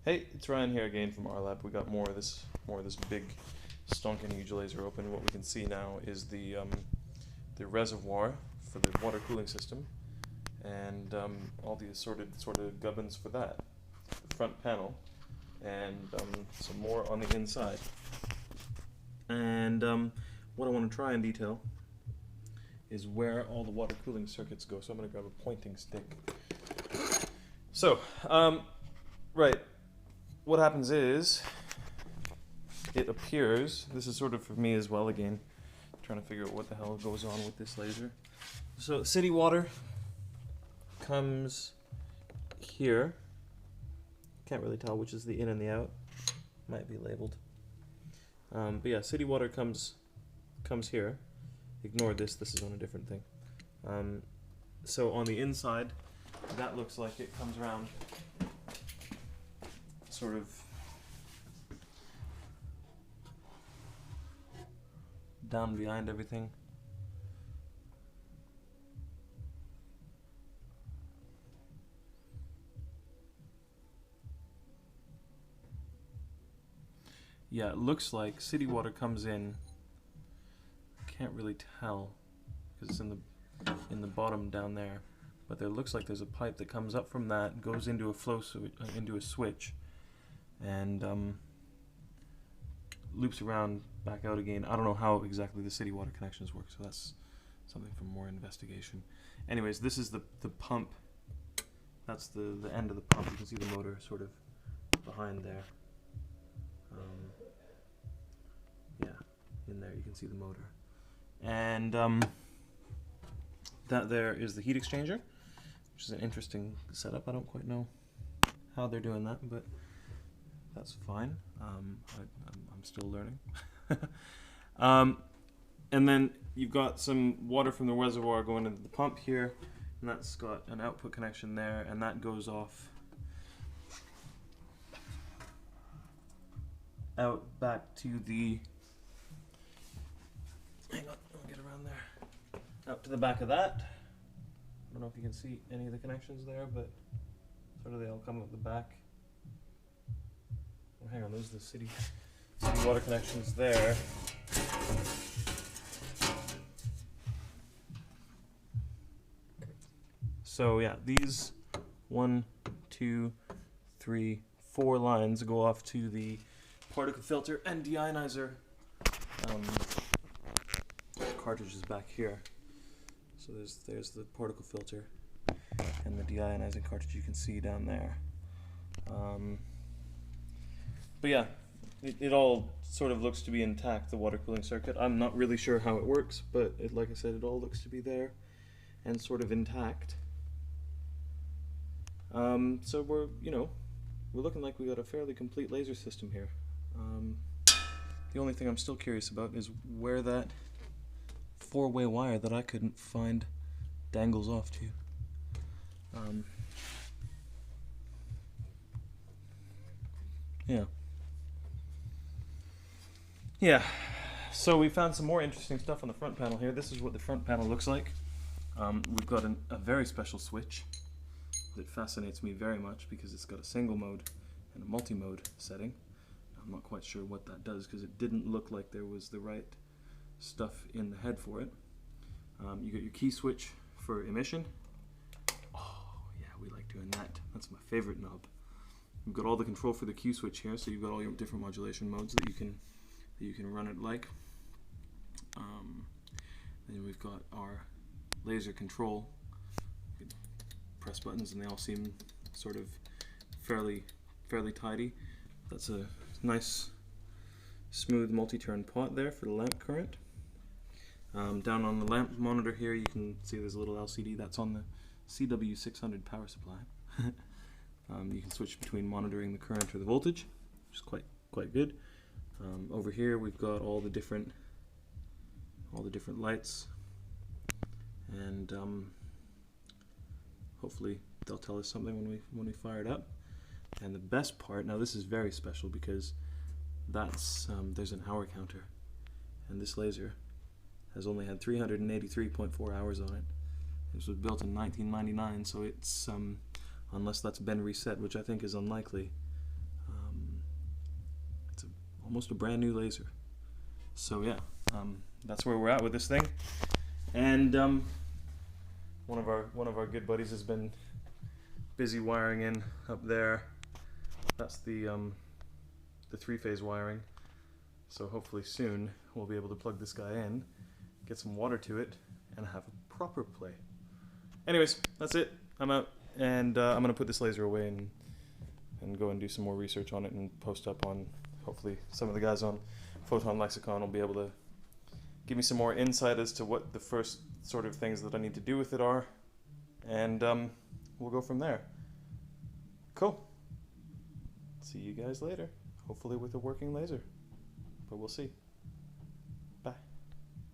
Hey, it's Ryan here again from our lab. We got more of this big stonking huge laser open. What we can see now is the reservoir for the water cooling system, and all the assorted sort of gubbins for that. The front panel, and some more on the inside. And what I want to try and detail is where all the water cooling circuits go. So I'm going to grab a pointing stick. So, right. What happens is, it appears, this is sort of for me as well again, trying to figure out what the hell goes on with this laser. So city water comes here. Can't really tell which is the in and the out. Might be labeled. But yeah, city water comes here. Ignore this, this is on a different thing. So on the inside, that looks like it comes around sort of down behind everything. Yeah, it looks like city water comes in. Can't really tell because it's in the bottom down there. But there looks like there's a pipe that comes up from that, goes into a into a switch, and loops around back out again. I don't know how exactly the city water connections work, so that's something for more investigation. Anyways, this is the pump. That's the end of the pump. You can see the motor sort of behind there. Yeah, in there you can see the motor. And that there is the heat exchanger, which is an interesting setup. I don't quite know how they're doing that, but that's fine. I'm still learning. And then you've got some water from the reservoir going into the pump here, and that's got an output connection there, and that goes off out back to the, hang on, I'll get around there, out to the back of that. I don't know if you can see any of the connections there, but sort of they all come out the back. Oh, hang on, those are the city water connections there. So yeah, these 1, 2, 3, 4 lines go off to the particle filter and deionizer cartridges back here. So there's the particle filter and the deionizing cartridge you can see down there. But yeah, it all sort of looks to be intact, the water cooling circuit. I'm not really sure how it works, but like I said, it all looks to be there and sort of intact. So we're looking like we got a fairly complete laser system here. The only thing I'm still curious about is where that 4-way wire that I couldn't find dangles off to. Yeah, so we found some more interesting stuff on the front panel here. This is what the front panel looks like. We've got a very special switch that fascinates me very much because it's got a single mode and a multi-mode setting. I'm not quite sure what that does because it didn't look like there was the right stuff in the head for it. You got your key switch for emission. Oh yeah, we like doing that. That's my favorite knob. We've got all the control for the Q switch here, so you've got all your different modulation modes that you can run it like. Then we've got our laser control. You can press buttons and they all seem sort of fairly tidy. That's a nice smooth multi-turn pot there for the lamp current. Down on the lamp monitor here you can see there's a little LCD that's on the CW600 power supply. You can switch between monitoring the current or the voltage, which is quite good. Over here we've got all the different lights, and hopefully they'll tell us something when we fire it up. And the best part, now this is very special because that's there's an hour counter, and this laser has only had 383.4 hours on it. This was built in 1999, so it's unless that's been reset, which I think is unlikely, almost a brand new laser. So yeah, that's where we're at with this thing. And one of our good buddies has been busy wiring in up there. That's the 3-phase wiring. So hopefully soon we'll be able to plug this guy in, get some water to it, and have a proper play. Anyways, that's it. I'm out, and I'm gonna put this laser away and go and do some more research on it and post up on. Hopefully, some of the guys on Photon Lexicon will be able to give me some more insight as to what the first sort of things that I need to do with it are, and we'll go from there. Cool. See you guys later. Hopefully with a working laser, but we'll see.